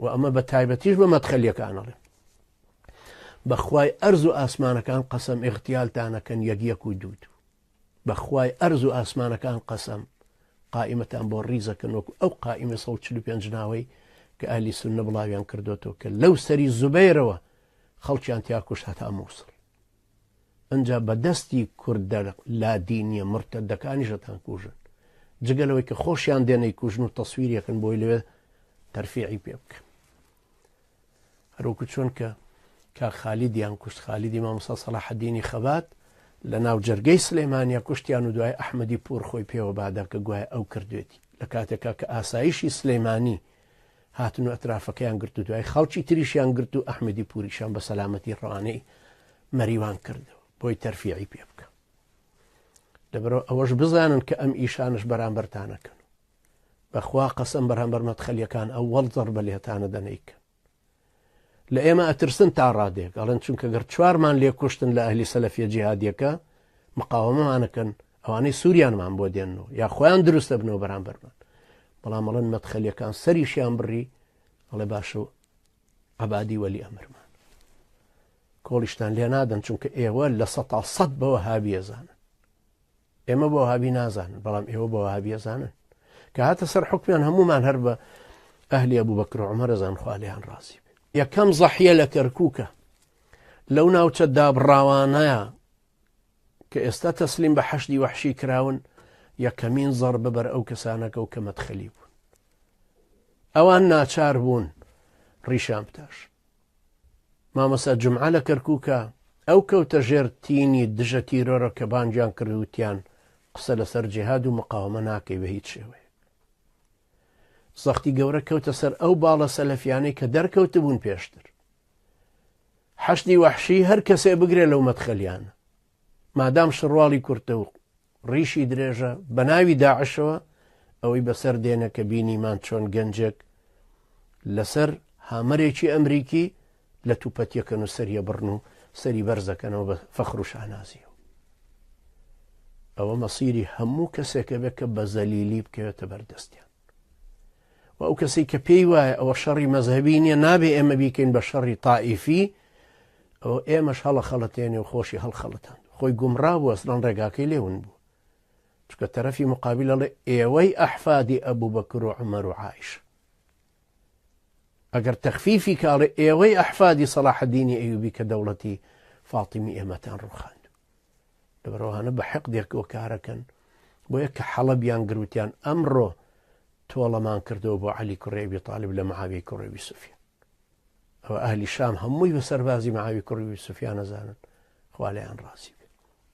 وأما بتايبتيش بمدخل كان بخواي أرزو آسمان كان قسم اغتيال تانا كان يقيك ودود بخواي أرزو آسمان كان قسم قائمة بوريزة كنوك أو قائمة صوت شلو بينجناوي كأهلي سنة بلاويان كردوتو لو سري الزبيرة خلشان تياكوش هتا موصل انجا بدستي كرد لا دينية مرتدة كانجتان كوجن جگەلەوەی کە خۆشیان دێنەی کوژن و تەسویریەکەن بۆی لەوێ تەرفیعی پێ بکە هەروکو چۆن کە کاک خالیدیان کوشت خالیدی مامۆستا سەلاح الدینی خەبات لە ناو جەرگەی سلەیمانیا کوشتیان و دوای ئەحمەدی پور خۆی پێوە بادا کە گوایە ئەو کردوێتی لە کاتێکا کە ئاسایشی سلەیمانی هاتن و ئەترافەکەیان گرت و دوای خەڵکی تریشیان گرت و ئەحمەدی پوریشان بە سەلامەتی ڕوانەی مەریوان کردەوە بۆی تەرفیعی پێ بکە لەبەرەوە ئەوەش بزانن کە ئەم ئیشانش بەرامبەرتانەکەن بەخوا قەسەم بەرامبەر مەدخەلیەکان ئەو وەڵزەر بە لێتانە دەنەیکەن لە ئێمە ئەترسن تا ڕادێک ئەڵێن چونکە گەر چوارمان لێ کوشتن لە ئەهلی سەلەفیە جیهادیەکە مقاومەمانەکەن ئەوانەی سووریانمان بۆ دێنەوە یا خۆیان دروستە بنەوە بەرامبەرمان بەڵام ئەڵێن مەدخەلیەکان سەریشیان بڕی ئەڵێ باشە و عەبادی وەلی ئەمرمان کۆڵیشتان لێ نادەن چونکە ئێوە لە سەتا سەد بە وەهابی ئەزانن ئێمە بە وەهابی نازانن بەڵام ئێوە بە وەهابی ئەزانن کە هاتە سەر حوکمیان هەمومان هەر بە ئەهلی ئەبوبەکر و عومەر ئەزان خوا لێیان ڕازی بێ یەکەم زەحیە لە کەرکووکە لەو ناوچە دابڕاوانەیە کە ئێستا تەسلیم بە حەشدی وەحشی کراون یەکەمین زەربە بەر ئەو کەسانەکە و کە مەدخەلی بوون ئەوان ناچار بوون ڕیشان بتاش مامۆستا جومعە لە کەرکووکە ئەو کەوتە ژێر تینی دژە تیرۆرە کە بانجیان کردوتیان قسە لەسەر جیهاد و مقاومە ناکەی بە هیچ شێوەیە زەختی گەورە کەوتە سەر ئەو باڵە سەلەفیانەی کە دەرکەوتە بوون پێشتر حەشدی وەحشی هەر کەسێ بگرێ لەو مەدخەلیانە مادام شڕواڵی کورتە و ڕیشی درێژە بە ناوی داعشەوە ئەوەی بەسەر دێنە کە بینیمان چۆن گەنجێک لەسەر هامەرێکی ئەمریکی لە توپەتیەکەن و سەریە بڕن و سەری بەرزەکەنەوە بە فەخر و شانازیەوە ئەوە مەسیری هەموو کەسێکە بێت کە بە زەلیلی بکەوێتە بەردەستیان و ئەو کەسێک کە پێی وایە ئەوە شەڕی مەزهەبی نییە نابێ ئێمە بیکەین بە شەڕی تائیفی ئەوە ئێمەش هەڵە خەڵەتێنێ و خۆشی هەڵخەڵەتان خۆی گومڕا بوو ئەسڵان ڕێگاکەی لێون بوو چکە تەرەفی مقابل ئەڵێ ئێوەی ئەحفادی ئەبوبەکر و عومەر و عایشە ئەگەر تەخفیفی کاڵێ ئێوەی ئەحفادی سەلاح الدینی ئەیوبی کە دەوڵەتی فاتیمی ئێمەتان ڕووخاند لەبەرەوەهانە بە حەقدێکەوە کارەکەن بۆیە کە حەڵەبیان گروتیان ئەمڕۆ تۆڵەمان کردەوە بۆ عەلی کوڕی ئەبی تاڵیب لە معاویە کوڕی ئەبی سوفیان ئەوە ئەهلی شام هەمووی بە سەربازی معاویە کوڕی ئەبی سوفیان ئەزانن خوا لێیان ڕازی